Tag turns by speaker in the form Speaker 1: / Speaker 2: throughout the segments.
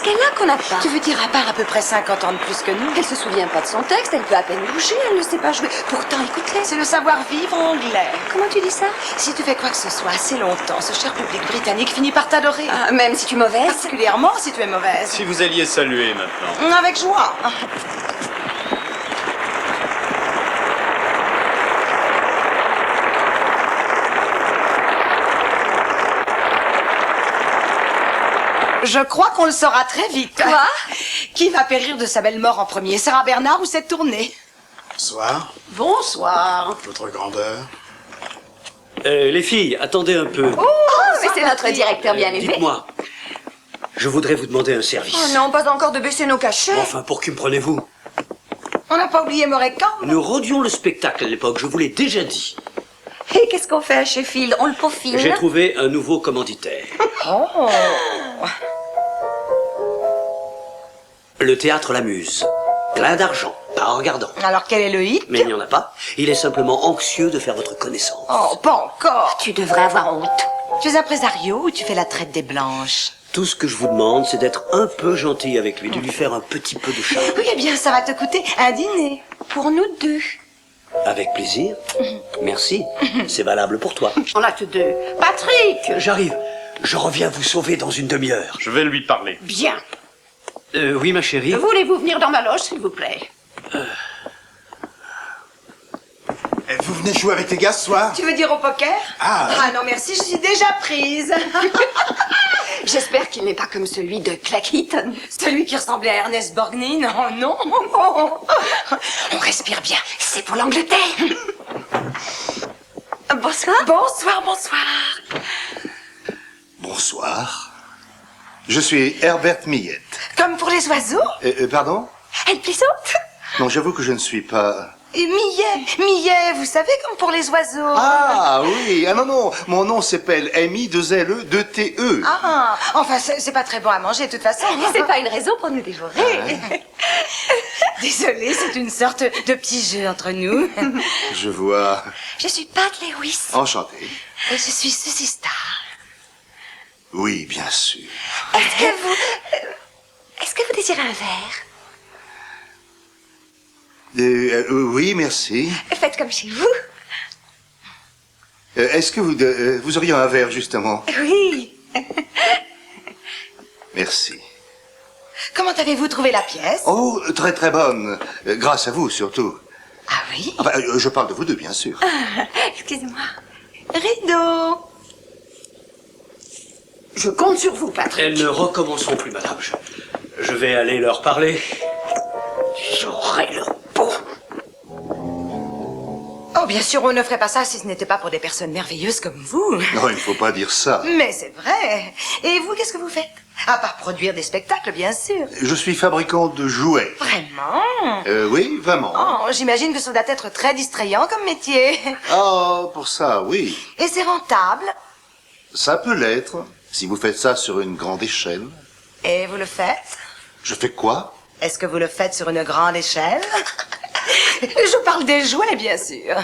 Speaker 1: qu'elle a qu'on n'a pas?
Speaker 2: Tu veux dire à part à peu près 50 ans de plus que nous?
Speaker 1: Elle se souvient pas de son texte, elle peut à peine bouger, elle ne sait pas jouer. Pourtant, écoute-les.
Speaker 2: C'est le savoir-vivre anglais.
Speaker 1: Comment tu dis ça?
Speaker 2: Si tu fais quoi que ce soit assez longtemps, ce cher public britannique finit par t'adorer.
Speaker 1: Ah, même si tu es mauvaise?
Speaker 2: Particulièrement si tu es mauvaise.
Speaker 3: Si vous alliez saluer maintenant.
Speaker 2: Avec joie. Je crois qu'on le saura très vite.
Speaker 1: Quoi?
Speaker 2: Qui va périr de sa belle mort en premier? Sarah Bernard ou cette tournée?
Speaker 4: Bonsoir,
Speaker 2: Bonsoir.
Speaker 4: votre grandeur.
Speaker 5: Les filles, attendez un peu.
Speaker 1: Oh, mais c'est notre directeur bien élevé.
Speaker 5: Dites-moi, je voudrais vous demander un service.
Speaker 1: Oh non, pas encore de baisser nos cachets.
Speaker 5: Enfin, pour qui me prenez-vous?
Speaker 2: On n'a pas oublié Morecambe?
Speaker 5: Nous rodions le spectacle à l'époque, je vous l'ai déjà dit.
Speaker 1: Et qu'est-ce qu'on fait à Sheffield? On le peaufine?
Speaker 5: J'ai trouvé un nouveau commanditaire.
Speaker 2: Oh.
Speaker 5: Le théâtre l'amuse. Plein d'argent, pas regardant.
Speaker 2: Alors quel est le hic?
Speaker 5: Mais il n'y en a pas. Il est simplement anxieux de faire votre connaissance.
Speaker 2: Oh, pas encore.
Speaker 1: Tu devrais avoir honte.
Speaker 2: Tu es impresario ou tu fais la traite des blanches?
Speaker 5: Tout ce que je vous demande, c'est d'être un peu gentil avec lui, de lui faire un petit peu de charme.
Speaker 2: Oui, eh bien, ça va te coûter un dîner.
Speaker 1: Pour nous deux.
Speaker 5: Avec plaisir. Merci. C'est valable pour toi.
Speaker 6: En acte 2. Patrick!
Speaker 5: J'arrive. Je reviens vous sauver dans une demi-heure.
Speaker 3: Je vais lui parler.
Speaker 6: Bien.
Speaker 5: Oui, ma chérie.
Speaker 6: Voulez-vous venir dans ma loge, s'il vous plaît?
Speaker 4: Vous venez jouer avec les gars ce soir?
Speaker 2: Tu veux dire au poker?
Speaker 4: Ah.
Speaker 2: Non, merci, je suis déjà prise.
Speaker 1: J'espère qu'il n'est pas comme celui de Clacketon.
Speaker 2: Celui qui ressemblait à Ernest Borgnine? Oh non. On respire bien.
Speaker 1: C'est pour l'Angleterre. Bonsoir.
Speaker 2: Bonsoir, bonsoir.
Speaker 4: Bonsoir. Je suis Herbert Millette.
Speaker 2: Comme pour les oiseaux?
Speaker 4: Pardon?
Speaker 1: Elle plaisante?
Speaker 4: Non, j'avoue que je ne suis pas...
Speaker 2: Et Millet, vous savez, comme pour les oiseaux.
Speaker 4: Ah oui, ah non, mon nom s'appelle M-I-2-L-E-2-T-E.
Speaker 2: Ah, enfin, c'est pas très bon à manger, de toute façon.
Speaker 1: C'est pas une raison pour nous dévorer.
Speaker 2: Désolée, c'est une sorte de petit jeu entre nous.
Speaker 4: Je vois.
Speaker 1: Je suis Pat Lewis.
Speaker 4: Enchanté.
Speaker 2: Et je suis Suzy Starr.
Speaker 4: Oui, bien sûr.
Speaker 1: Est-ce que vous désirez un verre?
Speaker 4: Oui, merci.
Speaker 1: Faites comme chez vous.
Speaker 4: Est-ce que vous auriez un verre, justement?
Speaker 1: Oui.
Speaker 4: Merci.
Speaker 2: Comment avez-vous trouvé la pièce?
Speaker 4: Oh, très très bonne. Grâce à vous, surtout.
Speaker 2: Ah oui?
Speaker 4: Enfin, je parle de vous deux, bien sûr.
Speaker 1: Excusez-moi.
Speaker 2: Rideau.
Speaker 6: Je compte sur vous, Patrick.
Speaker 5: Elles ne recommenceront plus, madame. Je vais aller leur parler.
Speaker 6: J'aurai leur peau.
Speaker 2: Oh, bien sûr, on ne ferait pas ça si ce n'était pas pour des personnes merveilleuses comme vous.
Speaker 4: Non, il ne faut pas dire ça.
Speaker 2: Mais c'est vrai. Et vous, qu'est-ce que vous faites? À part produire des spectacles, bien sûr.
Speaker 4: Je suis fabricant de jouets.
Speaker 2: Vraiment?
Speaker 4: Oui, vraiment.
Speaker 2: Oh, j'imagine que ça doit être très distrayant comme métier.
Speaker 4: Oh, pour ça, oui.
Speaker 2: Et c'est rentable?
Speaker 4: Ça peut l'être, si vous faites ça sur une grande échelle.
Speaker 2: Et vous le faites?
Speaker 4: Je fais quoi?
Speaker 2: Est-ce que vous le faites sur une grande échelle? Je parle des jouets, bien sûr.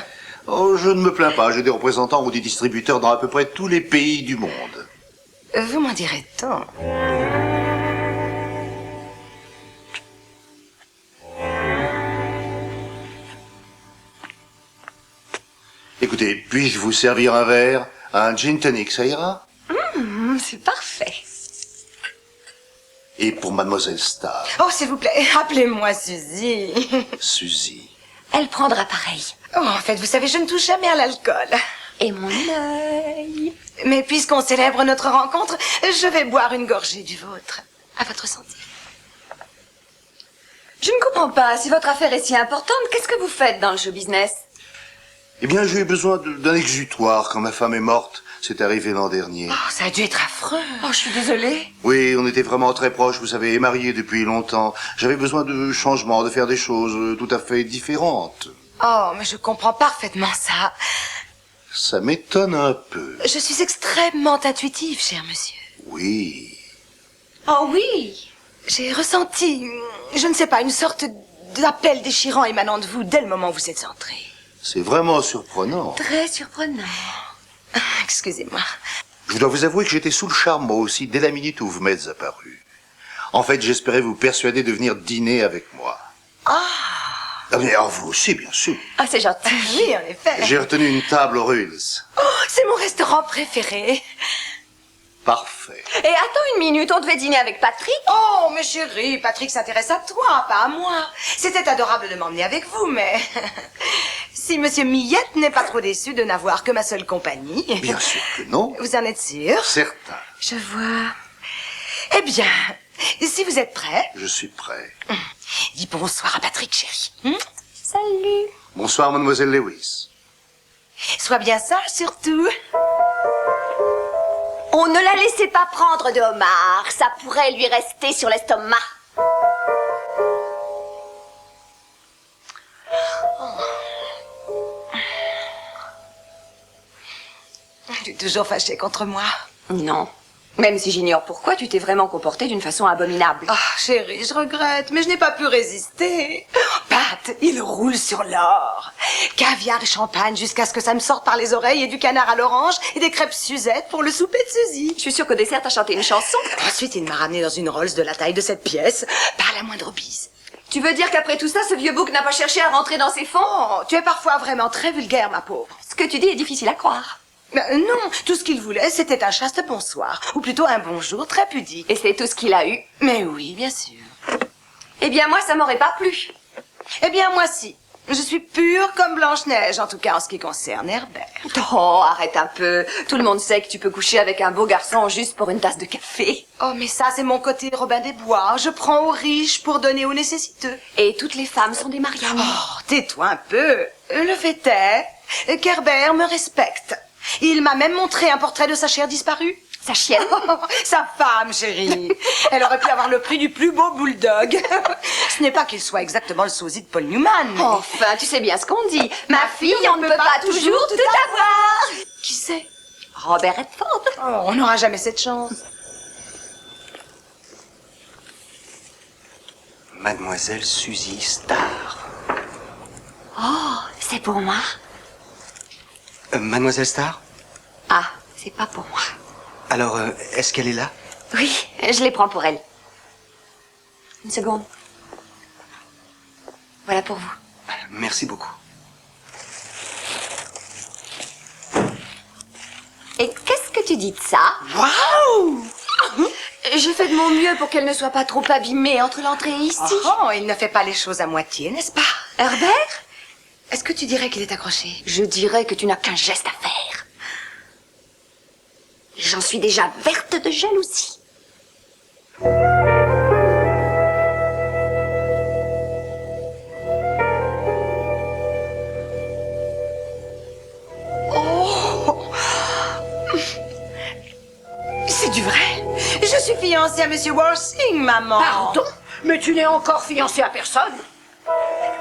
Speaker 4: Oh, je ne me plains pas. J'ai des représentants ou des distributeurs dans à peu près tous les pays du monde.
Speaker 2: Vous m'en direz tant.
Speaker 4: Écoutez, puis-je vous servir un verre? Un gin tonic, ça ira?
Speaker 1: C'est parfait.
Speaker 4: Et pour Mademoiselle Starr,
Speaker 2: Oh, s'il vous plaît, appelez-moi Suzy.
Speaker 4: Suzy.
Speaker 1: Elle prendra pareil.
Speaker 2: Oh, en fait, vous savez, je ne touche jamais à l'alcool.
Speaker 1: Et mon œil.
Speaker 2: Mais puisqu'on célèbre notre rencontre, je vais boire une gorgée du vôtre. À votre santé.
Speaker 1: Je ne comprends pas. Si votre affaire est si importante, qu'est-ce que vous faites dans le show business?
Speaker 4: Eh bien, j'ai eu besoin d'un exutoire quand ma femme est morte. C'est arrivé l'an dernier.
Speaker 2: Oh, ça a dû être affreux.
Speaker 1: Oh, je suis désolée.
Speaker 4: Oui, on était vraiment très proches, vous savez, et mariés depuis longtemps. J'avais besoin de changement, de faire des choses tout à fait différentes.
Speaker 2: Oh, mais je comprends parfaitement ça.
Speaker 4: Ça m'étonne un peu.
Speaker 2: Je suis extrêmement intuitive, cher monsieur.
Speaker 4: Oui.
Speaker 1: Oh oui.
Speaker 2: J'ai ressenti, je ne sais pas, une sorte d'appel déchirant émanant de vous dès le moment où vous êtes entré.
Speaker 4: C'est vraiment surprenant.
Speaker 1: Très surprenant.
Speaker 2: Excusez-moi.
Speaker 4: Je dois vous avouer que j'étais sous le charme, moi aussi, dès la minute où vous m'êtes apparu. En fait, j'espérais vous persuader de venir dîner avec moi. Ah, mais vous aussi, bien sûr.
Speaker 1: Ah, c'est gentil.
Speaker 2: Oui, en effet.
Speaker 4: J'ai retenu une table au Rules.
Speaker 2: Oh, c'est mon restaurant préféré.
Speaker 4: Parfait.
Speaker 1: Et attends une minute, on devait dîner avec Patrick.
Speaker 2: Oh, mais chérie, Patrick s'intéresse à toi, pas à moi. C'était adorable de m'emmener avec vous, mais... si Monsieur Millette n'est pas trop déçu de n'avoir que ma seule compagnie...
Speaker 4: Bien sûr que non.
Speaker 2: Vous en êtes sûr?
Speaker 4: Certain.
Speaker 2: Je vois. Eh bien, si vous êtes prêts,
Speaker 4: Je suis prêt.
Speaker 2: dis bonsoir à Patrick, chérie.
Speaker 1: Salut.
Speaker 4: Bonsoir, mademoiselle Lewis.
Speaker 2: Sois bien sage, surtout.
Speaker 1: On ne la laissait pas prendre de homard. Ça pourrait lui rester sur l'estomac.
Speaker 2: Tu es toujours fâchée contre moi.
Speaker 1: Non. Même si j'ignore pourquoi, tu t'es vraiment comportée d'une façon abominable.
Speaker 2: Ah, chérie, je regrette, mais je n'ai pas pu résister. Pat, il roule sur l'or. Caviar et champagne jusqu'à ce que ça me sorte par les oreilles et du canard à l'orange et des crêpes Suzette pour le souper de Suzy.
Speaker 1: Je suis sûre qu'au dessert, t'as chanté une chanson.
Speaker 2: Ensuite, il m'a ramené dans une Rolls de la taille de cette pièce, par la moindre bise.
Speaker 1: Tu veux dire qu'après tout ça, ce vieux bouc n'a pas cherché à rentrer dans ses fonds?
Speaker 2: Oh, tu es parfois vraiment très vulgaire, ma pauvre.
Speaker 1: Ce que tu dis est difficile à croire.
Speaker 2: Non, tout ce qu'il voulait, c'était un chaste bonsoir, ou plutôt un bonjour très pudique.
Speaker 1: Et c'est tout ce qu'il a eu.
Speaker 2: Mais oui, bien sûr.
Speaker 1: Eh bien, moi, ça m'aurait pas plu.
Speaker 2: Eh bien, moi si. Je suis pure comme Blanche-Neige, en tout cas en ce qui concerne Herbert.
Speaker 1: Oh, arrête un peu. Tout le monde sait que tu peux coucher avec un beau garçon juste pour une tasse de café.
Speaker 2: Oh, mais ça, c'est mon côté Robin des Bois. Je prends aux riches pour donner aux nécessiteux.
Speaker 1: Et toutes les femmes sont des Marianne.
Speaker 2: Oh, tais-toi un peu. Le fait est qu'Herbert me respecte. Il m'a même montré un portrait de sa chère disparue.
Speaker 1: Sa chienne.
Speaker 2: Sa femme, chérie. Elle aurait pu avoir le prix du plus beau bulldog. Ce n'est pas qu'il soit exactement le sosie de Paul Newman. mais-
Speaker 1: Enfin, tu sais bien ce qu'on dit. Ma fille, on ne peut pas toujours tout avoir.
Speaker 2: Qui sait?
Speaker 1: Robert Redford.
Speaker 2: Oh, on n'aura jamais cette chance.
Speaker 5: Mademoiselle Suzy Starr.
Speaker 1: Oh, c'est pour moi.
Speaker 5: Mademoiselle Starr?
Speaker 1: Ah, c'est pas pour moi.
Speaker 5: Alors, est-ce qu'elle est là?
Speaker 1: Oui, je les prends pour elle. Une seconde. Voilà pour vous.
Speaker 5: Merci beaucoup.
Speaker 1: Et qu'est-ce que tu dis de ça?
Speaker 2: Waouh!
Speaker 1: J'ai fait de mon mieux pour qu'elle ne soit pas trop abîmée entre l'entrée et ici.
Speaker 2: Oh, il ne fait pas les choses à moitié, n'est-ce pas?
Speaker 1: Herbert?
Speaker 2: Est-ce que tu dirais qu'il est accroché?
Speaker 1: Je dirais que tu n'as qu'un geste à faire. J'en suis déjà verte de jalousie.
Speaker 2: C'est du vrai. Je suis fiancée à Monsieur Worsing, maman.
Speaker 6: Pardon? Mais tu n'es encore fiancée à personne.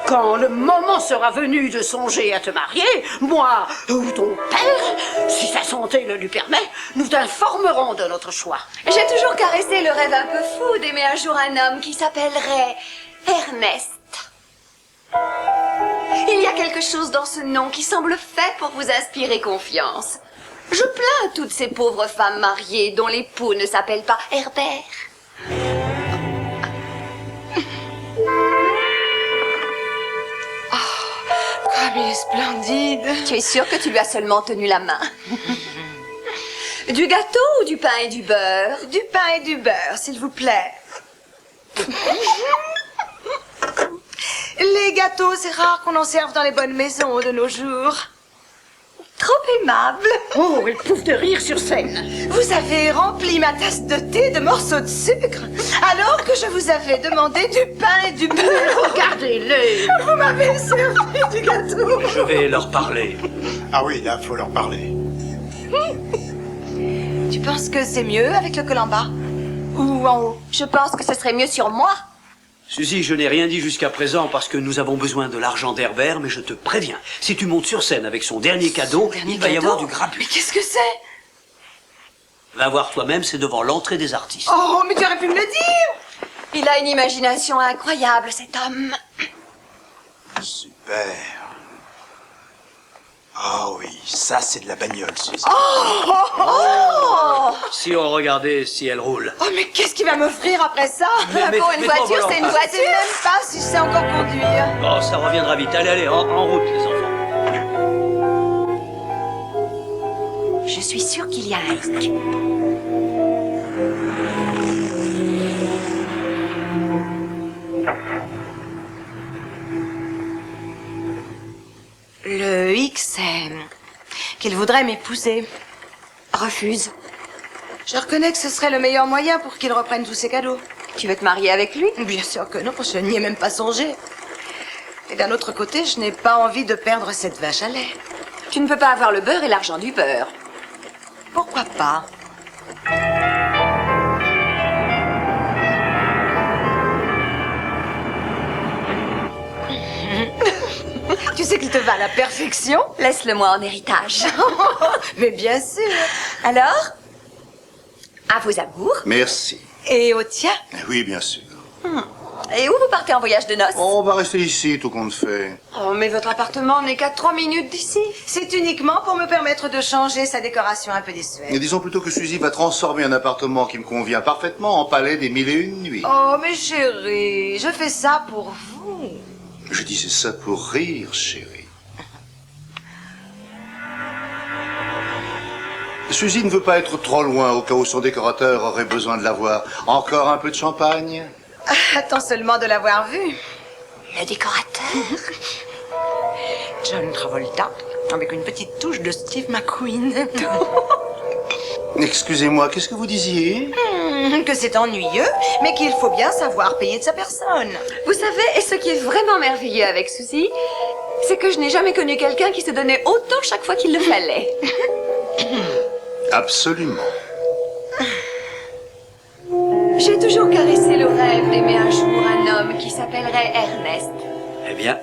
Speaker 6: Quand le moment sera venu de songer à te marier, moi ou ton père, si sa santé le lui permet, nous t'informerons de notre choix.
Speaker 1: J'ai toujours caressé le rêve un peu fou d'aimer un jour un homme qui s'appellerait Ernest. Il y a quelque chose dans ce nom qui semble fait pour vous inspirer confiance. Je plains toutes ces pauvres femmes mariées dont l'époux ne s'appelle pas Herbert.
Speaker 2: Comme il est splendide.
Speaker 1: Tu es sûre que tu lui as seulement tenu la main? Du gâteau ou du pain et du beurre?
Speaker 2: Du pain et du beurre, s'il vous plaît. Les gâteaux, c'est rare qu'on en serve dans les bonnes maisons de nos jours.
Speaker 1: Trop aimable.
Speaker 6: Oh, elle pouffe de rire sur scène.
Speaker 2: Vous avez rempli ma tasse de thé de morceaux de sucre, alors que je vous avais demandé du pain et du beurre.
Speaker 6: Regardez-les.
Speaker 2: Vous m'avez servi du gâteau.
Speaker 5: Je vais leur parler.
Speaker 7: Ah oui, là, faut leur parler.
Speaker 2: Tu penses que c'est mieux avec le col en bas ou en haut?
Speaker 1: Je pense que ce serait mieux sur moi.
Speaker 5: Suzy, je n'ai rien dit jusqu'à présent parce que nous avons besoin de l'argent d'Herbert, mais je te préviens, si tu montes sur scène avec son dernier cadeau, il va y avoir du
Speaker 2: Mais
Speaker 5: grabuge.
Speaker 2: qu'est-ce que c'est?
Speaker 5: Va voir toi-même, c'est devant l'entrée des artistes.
Speaker 2: Oh, mais tu aurais pu me le dire.
Speaker 1: Il a une imagination incroyable, cet homme.
Speaker 7: Super. Ah oui, ça c'est de la bagnole, Suzy.
Speaker 5: Si on regardait si elle roule.
Speaker 2: Oh, mais qu'est-ce qu'il va m'offrir après ça?
Speaker 1: Pour une voiture, c'est une
Speaker 2: Je sais
Speaker 1: voiture.
Speaker 2: même pas si je sais encore conduire.
Speaker 5: Oh, ça reviendra vite. Allez, allez, en route, les enfants.
Speaker 1: Je suis sûre qu'il y a un hic.
Speaker 2: Le hic, c'est qu'il voudrait m'épouser.
Speaker 1: Refuse.
Speaker 2: Je reconnais que ce serait le meilleur moyen pour qu'il reprenne tous ses cadeaux.
Speaker 1: Tu veux te marier avec lui?
Speaker 2: Bien sûr que non, je n'y ai même pas songé. Et d'un autre côté, je n'ai pas envie de perdre cette vache à lait.
Speaker 1: Tu ne peux pas avoir le beurre et l'argent du beurre.
Speaker 2: Pourquoi pas? Tu sais qu'il te va à la perfection?
Speaker 1: Laisse-le-moi en héritage.
Speaker 2: Mais bien sûr.
Speaker 1: Alors? À vos amours?
Speaker 4: Merci.
Speaker 2: Et au tien?
Speaker 4: Oui, bien sûr.
Speaker 1: Et où vous partez en voyage de noces?
Speaker 4: On va rester ici, tout compte fait.
Speaker 1: Oh, mais votre appartement n'est qu'à 3 minutes d'ici.
Speaker 2: C'est uniquement pour me permettre de changer sa décoration un peu désuète.
Speaker 4: Et disons plutôt que Suzy va transformer un appartement qui me convient parfaitement en palais des 1001 nuits.
Speaker 2: Oh, mais chérie, je fais ça pour vous.
Speaker 4: Je disais ça pour rire, chérie. Suzy ne veut pas être trop loin au cas où son décorateur aurait besoin de la voir. Encore un peu de champagne?
Speaker 2: Attends seulement de l'avoir vu.
Speaker 1: Le décorateur?
Speaker 2: John Travolta, avec une petite touche de Steve McQueen.
Speaker 4: Excusez-moi, qu'est-ce que vous disiez?
Speaker 2: Que c'est ennuyeux, mais qu'il faut bien savoir payer de sa personne.
Speaker 1: Vous savez, et ce qui est vraiment merveilleux avec Suzy, c'est que je n'ai jamais connu quelqu'un qui se donnait autant chaque fois qu'il le fallait.
Speaker 4: Absolument.
Speaker 1: J'ai toujours caressé le rêve d'aimer un jour un homme qui s'appellerait Ernest.
Speaker 5: Eh bien,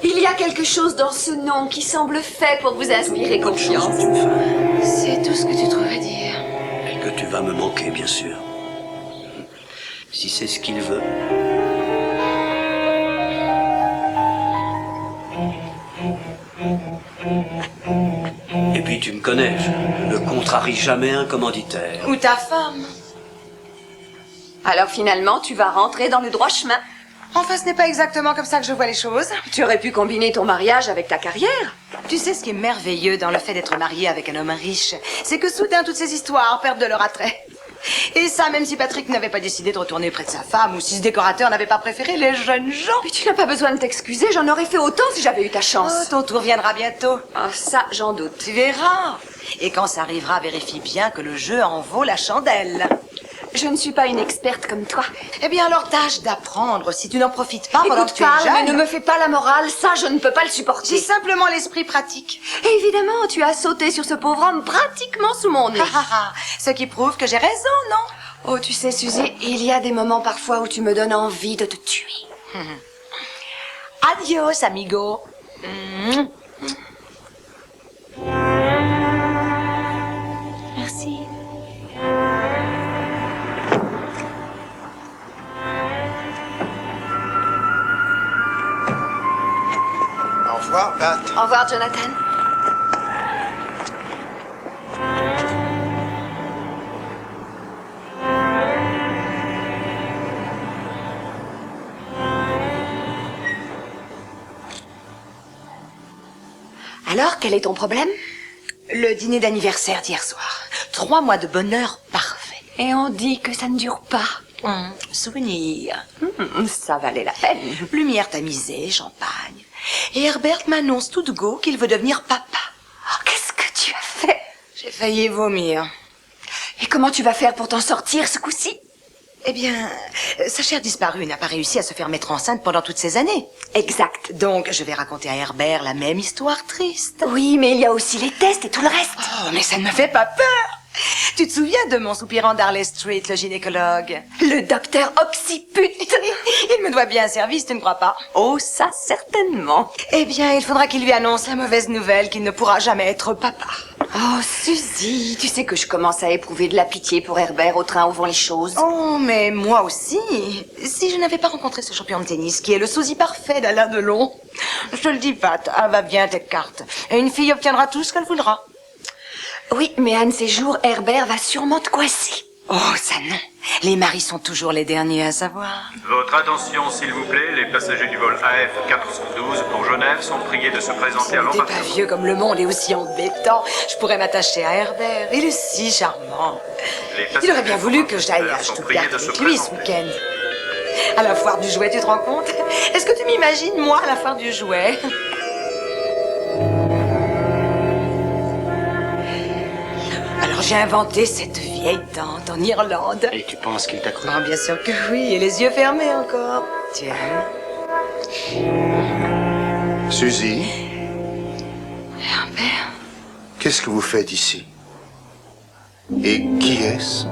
Speaker 1: Il y a quelque chose dans ce nom qui semble fait pour vous inspirer
Speaker 5: bonne chose
Speaker 1: confiance.
Speaker 5: que tu me fais.
Speaker 2: C'est tout ce que tu trouves à dire.
Speaker 5: Et que tu vas me manquer, bien sûr. Si c'est ce qu'il veut. Et puis tu me connais, je ne contrarie jamais un commanditaire.
Speaker 2: Ou ta femme.
Speaker 1: Alors finalement, tu vas rentrer dans le droit chemin.
Speaker 2: Enfin, ce n'est pas exactement comme ça que je vois les choses.
Speaker 1: Tu aurais pu combiner ton mariage avec ta carrière.
Speaker 2: Tu sais ce qui est merveilleux dans le fait d'être marié avec un homme riche, c'est que soudain toutes ces histoires perdent de leur attrait. Et ça, même si Patrick n'avait pas décidé de retourner près de sa femme, ou si ce décorateur n'avait pas préféré les jeunes gens.
Speaker 1: Mais tu n'as pas besoin de t'excuser, j'en aurais fait autant si j'avais eu ta
Speaker 2: Oh,
Speaker 1: chance.
Speaker 2: ton tour viendra bientôt.
Speaker 1: Ah, ça, j'en doute.
Speaker 2: Tu verras. Et quand ça arrivera, vérifie bien que le jeu en vaut la chandelle.
Speaker 1: Je ne suis pas une experte comme toi.
Speaker 2: Eh bien alors tâche d'apprendre si tu n'en profites pas pendant que
Speaker 1: Écoute,
Speaker 2: tu es
Speaker 1: Karl, mais
Speaker 2: jeune.
Speaker 1: ne me fais pas la morale, ça, je ne peux pas le
Speaker 2: J'ai
Speaker 1: supporter.
Speaker 2: simplement l'esprit pratique.
Speaker 1: Et évidemment, tu as sauté sur ce pauvre homme pratiquement sous mon nez.
Speaker 2: Ce qui prouve que j'ai raison, non?
Speaker 1: Oh, tu sais, Suzy, il y a des moments parfois où tu me donnes envie de te tuer.
Speaker 2: Adios, amigo.
Speaker 1: Merci.
Speaker 7: Au revoir, Pat.
Speaker 1: Au revoir, Jonathan. Alors, quel est ton problème?
Speaker 2: Le dîner d'anniversaire d'hier soir. 3 mois de bonheur parfait.
Speaker 1: Et on dit que ça ne dure pas.
Speaker 2: Souvenir.
Speaker 1: Ça valait la peine.
Speaker 2: Lumière tamisée, champagne. Et Herbert m'annonce tout de go qu'il veut devenir papa.
Speaker 1: Oh, qu'est-ce que tu as fait?
Speaker 2: J'ai failli vomir.
Speaker 1: Et comment tu vas faire pour t'en sortir ce coup-ci?
Speaker 2: Eh bien, sa chère disparue n'a pas réussi à se faire mettre enceinte pendant toutes ces années.
Speaker 1: Exact.
Speaker 2: Donc, je vais raconter à Herbert la même histoire triste.
Speaker 1: Oui, mais il y a aussi les tests et tout le reste.
Speaker 2: Oh, mais ça ne me fait pas peur. Tu te souviens de mon soupirant d'Harley Street, le gynécologue?
Speaker 1: Le docteur Occiput.
Speaker 2: Il me doit bien un service, tu ne crois pas?
Speaker 1: Oh, ça, certainement.
Speaker 2: Eh bien, il faudra qu'il lui annonce la mauvaise nouvelle qu'il ne pourra jamais être papa.
Speaker 1: Oh, Suzy, tu sais que je commence à éprouver de la pitié pour Herbert au train où vont les choses.
Speaker 2: Oh, mais moi aussi. Si je n'avais pas rencontré ce champion de tennis qui est le sosie parfait d'Alain Delon, je te le dis, Pat, va bien tes cartes. Et une fille obtiendra tout ce qu'elle voudra.
Speaker 1: Oui, mais un de ces jours, Herbert va sûrement te coincer.
Speaker 2: Oh, ça non. Les maris sont toujours les derniers à savoir.
Speaker 8: Votre attention, s'il vous plaît. Les passagers du vol AF 412 pour Genève sont priés de se présenter à
Speaker 2: T'es
Speaker 8: l'embarquement.
Speaker 2: pas vieux comme le monde et aussi embêtant. Je pourrais m'attacher à Herbert. Il est si charmant. Il aurait bien voulu que j'aille à Stuttgart avec lui ce week-end. À la foire du jouet, tu te rends compte? Est-ce que tu m'imagines, moi, à la foire du jouet? Alors j'ai inventé cette vieille tante en Irlande.
Speaker 7: Et tu penses qu'il t'a cru?
Speaker 2: Oh, bien sûr que oui, et les yeux fermés encore. Tiens.
Speaker 4: Suzy,
Speaker 2: Herbert.
Speaker 4: qu'est-ce que vous faites ici? Et qui est-ce?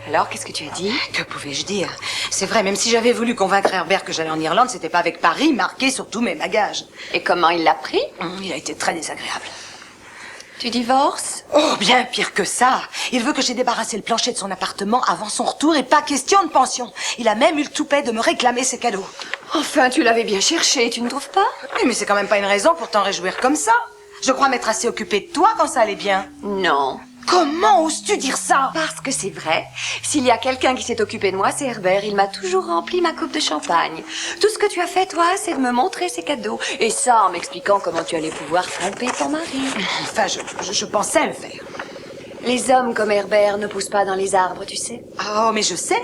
Speaker 1: Alors, qu'est-ce que tu as dit?
Speaker 2: Que pouvais-je dire? C'est vrai, même si j'avais voulu convaincre Herbert que j'allais en Irlande, c'était pas avec Paris marqué sur tous mes bagages.
Speaker 1: Et comment il l'a pris?
Speaker 2: Il a été très désagréable.
Speaker 1: Tu divorces?
Speaker 2: Oh, bien pire que ça. Il veut que j'ai débarrassé le plancher de son appartement avant son retour et pas question de pension. Il a même eu le toupet de me réclamer ses cadeaux.
Speaker 1: Enfin, tu l'avais bien cherché, tu ne trouves pas?
Speaker 2: Oui, mais c'est quand même pas une raison pour t'en réjouir comme ça. Je crois m'être assez occupée de toi quand ça allait bien.
Speaker 1: Non.
Speaker 2: Comment oses-tu dire ça?
Speaker 1: Parce que c'est vrai. S'il y a quelqu'un qui s'est occupé de moi, c'est Herbert. Il m'a toujours rempli ma coupe de champagne. Tout ce que tu as fait, toi, c'est de me montrer ses cadeaux. Et ça, en m'expliquant comment tu allais pouvoir tromper ton mari.
Speaker 2: Enfin, je pensais le faire.
Speaker 1: Les hommes comme Herbert ne poussent pas dans les arbres, tu sais.
Speaker 2: Oh, mais je sais.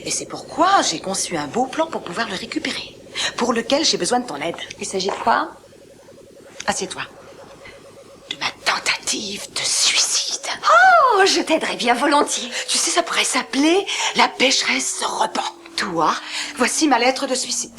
Speaker 2: Et c'est pourquoi j'ai conçu un beau plan pour pouvoir le récupérer. Pour lequel j'ai besoin de ton aide.
Speaker 1: Il s'agit de quoi?
Speaker 2: Assieds-toi. De ma tentative de suicide.
Speaker 1: Oh, je t'aiderais bien volontiers.
Speaker 2: Tu sais, ça pourrait s'appeler La pécheresse se repent.
Speaker 1: Toi?
Speaker 2: Voici ma lettre de suicide.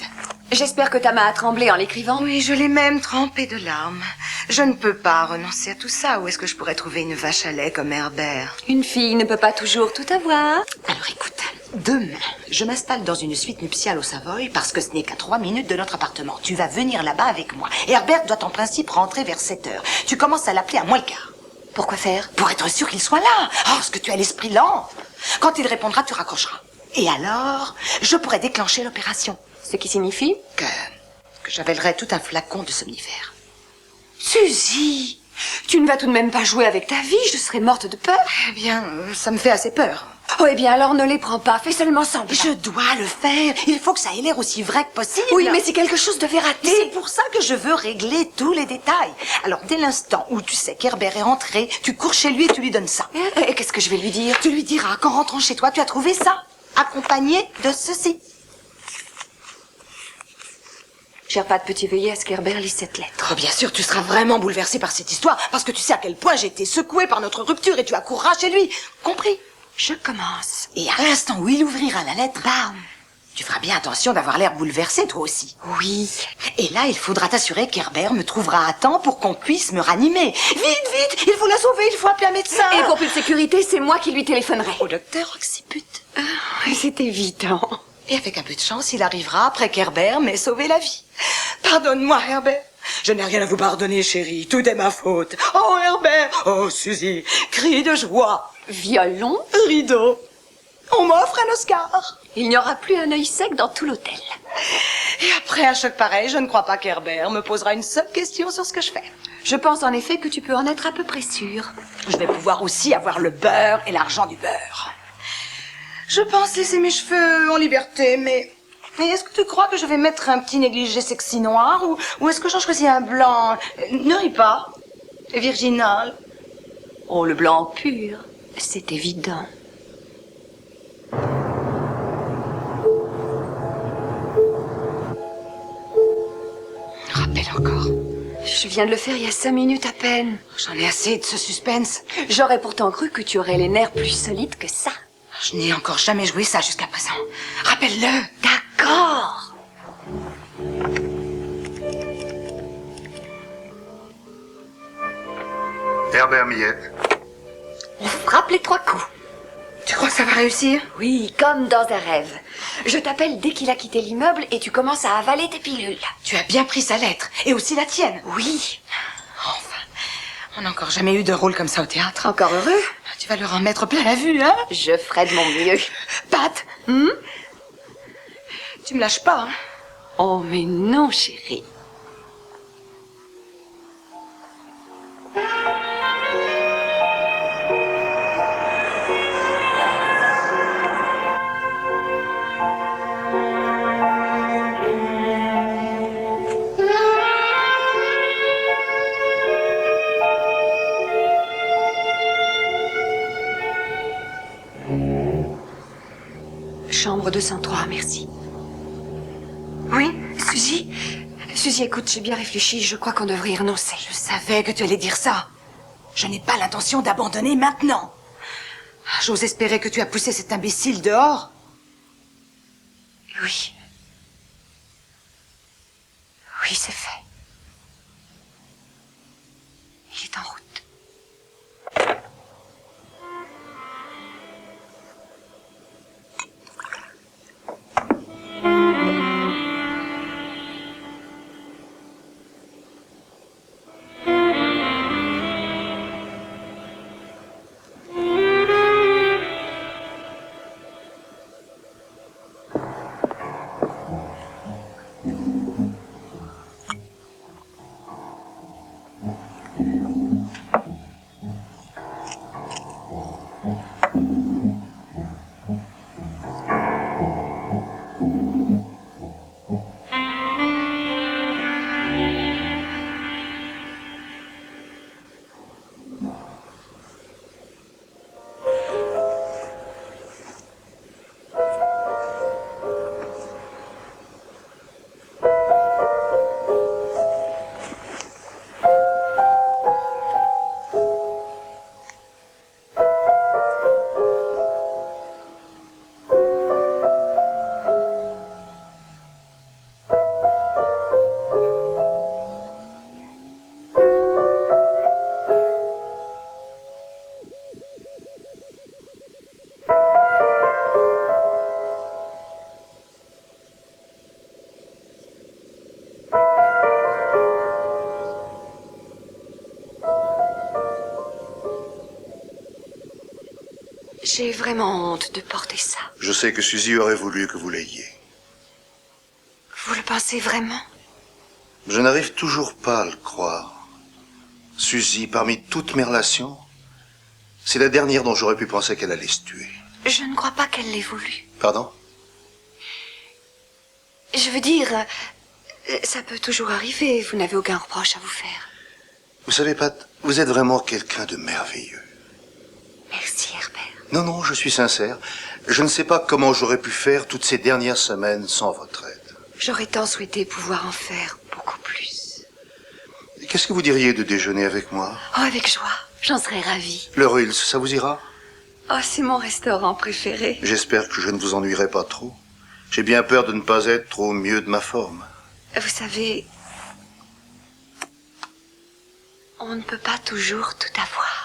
Speaker 1: J'espère que ta main a tremblé en l'écrivant.
Speaker 2: Oui, je l'ai même trempée de larmes. Je ne peux pas renoncer à tout ça. Où est-ce que je pourrais trouver une vache à lait comme Herbert?
Speaker 1: Une fille ne peut pas toujours tout avoir.
Speaker 2: Alors écoute, demain, je m'installe dans une suite nuptiale au Savoy parce que ce n'est qu'à 3 minutes de notre appartement. Tu vas venir là-bas avec moi. Et Herbert doit en principe rentrer vers 7 heures. Tu commences à l'appeler à moins le quart.
Speaker 1: Pourquoi faire?
Speaker 2: Pour être sûr qu'il soit là. Oh, parce que tu as l'esprit lent. Quand il répondra, tu raccrocheras. Et alors, je pourrais déclencher l'opération.
Speaker 1: Ce qui signifie?
Speaker 2: Que j'avalerai tout un flacon de somnifère.
Speaker 1: Suzy, tu ne vas tout de même pas jouer avec ta vie, je serais morte de peur.
Speaker 2: Eh bien, ça me fait assez peur.
Speaker 1: Oh, eh bien alors ne les prends pas, fais seulement semblant.
Speaker 2: Je dois le faire. Il faut que ça ait l'air aussi vrai que possible.
Speaker 1: Oui, mais si quelque chose devait rater...
Speaker 2: C'est pour ça que je veux régler tous les détails. Alors, dès l'instant où tu sais qu'Herbert est rentré, tu cours chez lui et tu lui donnes ça.
Speaker 1: Et qu'est-ce que je vais lui dire?
Speaker 2: Tu lui diras qu'en rentrant chez toi, tu as trouvé ça, accompagné de ceci.
Speaker 1: Cher Pat, peux-tu veiller à ce qu'Herbert lise cette lettre?
Speaker 2: Oh, bien sûr, tu seras vraiment bouleversé par cette histoire, parce que tu sais à quel point j'ai été secouée par notre rupture et tu accourras chez lui. Compris?
Speaker 1: Je commence.
Speaker 2: Et à l'instant où il ouvrira la lettre, bam! Tu feras bien attention d'avoir l'air bouleversé, toi aussi.
Speaker 1: Oui.
Speaker 2: Et là, il faudra t'assurer qu'Herbert me trouvera à temps pour qu'on puisse me ranimer. Vite, vite! Il faut la sauver, il faut appeler un médecin!
Speaker 1: Et pour plus de sécurité, c'est moi qui lui téléphonerai.
Speaker 2: Au docteur Occiput.
Speaker 1: C'est évident.
Speaker 2: Et avec un peu de chance, il arrivera après qu'Herbert m'ait sauvé la vie. Pardonne-moi, Herbert. Je n'ai rien à vous pardonner, chérie. Tout est ma faute. Oh, Herbert! Oh, Suzy! Cri de joie!
Speaker 1: Violon?
Speaker 2: Rideau! On m'offre un Oscar!
Speaker 1: Il n'y aura plus un œil sec dans tout l'hôtel.
Speaker 2: Et après un choc pareil, je ne crois pas qu'Herbert me posera une seule question sur ce que je fais.
Speaker 1: Je pense en effet que tu peux en être à peu près sûre.
Speaker 2: Je vais pouvoir aussi avoir le beurre et l'argent du beurre. Je pense laisser mes cheveux en liberté, mais est-ce que tu crois que je vais mettre un petit négligé sexy noir ou est-ce que j'en choisis un blanc? Ne ris pas. Virginal.
Speaker 1: Oh, le blanc pur, c'est évident.
Speaker 2: Rappelle encore.
Speaker 1: Je viens de le faire il y a 5 minutes à peine.
Speaker 2: J'en ai assez de ce suspense.
Speaker 1: J'aurais pourtant cru que tu aurais les nerfs plus solides que ça.
Speaker 2: Je n'ai encore jamais joué ça jusqu'à présent. Rappelle-le.
Speaker 1: D'accord.
Speaker 4: Herbert Millette.
Speaker 1: On frappe les 3 coups.
Speaker 2: Tu crois que ça va réussir?
Speaker 1: Oui, comme dans un rêve. Je t'appelle dès qu'il a quitté l'immeuble et tu commences à avaler tes pilules.
Speaker 2: Tu as bien pris sa lettre, et aussi la tienne.
Speaker 1: Oui.
Speaker 2: Enfin, on n'a encore jamais eu de rôle comme ça au théâtre.
Speaker 1: Encore heureux.
Speaker 2: Tu vas leur en mettre plein la vue, hein?
Speaker 1: Je ferai de mon mieux.
Speaker 2: Pat, tu me lâches pas, hein?
Speaker 1: Oh, mais non, chérie. Chambre 203, merci.
Speaker 2: Oui?
Speaker 1: Suzy, écoute, j'ai bien réfléchi, je crois qu'on devrait y renoncer.
Speaker 2: Je savais que tu allais dire ça. Je n'ai pas l'intention d'abandonner maintenant. J'ose espérer que tu as poussé cet imbécile dehors.
Speaker 1: Oui. Oui, c'est fait. Il est en route. J'ai vraiment honte de porter ça.
Speaker 4: Je sais que Suzy aurait voulu que vous l'ayez.
Speaker 1: Vous le pensez vraiment?
Speaker 4: Je n'arrive toujours pas à le croire. Suzy, parmi toutes mes relations, c'est la dernière dont j'aurais pu penser qu'elle allait se tuer.
Speaker 1: Je ne crois pas qu'elle l'ait voulu.
Speaker 4: Pardon?
Speaker 1: Je veux dire, ça peut toujours arriver. Vous n'avez aucun reproche à vous faire.
Speaker 4: Vous savez, Pat, vous êtes vraiment quelqu'un de merveilleux.
Speaker 1: Merci, Herbert.
Speaker 4: Non, non, je suis sincère. Je ne sais pas comment j'aurais pu faire toutes ces dernières semaines sans votre aide.
Speaker 1: J'aurais tant souhaité pouvoir en faire beaucoup plus.
Speaker 4: Qu'est-ce que vous diriez de déjeuner avec moi?
Speaker 1: Oh, avec joie. J'en serais ravie.
Speaker 4: Le Ruils, ça vous ira?
Speaker 1: Oh, c'est mon restaurant préféré.
Speaker 4: J'espère que je ne vous ennuierai pas trop. J'ai bien peur de ne pas être au mieux de ma forme.
Speaker 1: Vous savez, on ne peut pas toujours tout avoir.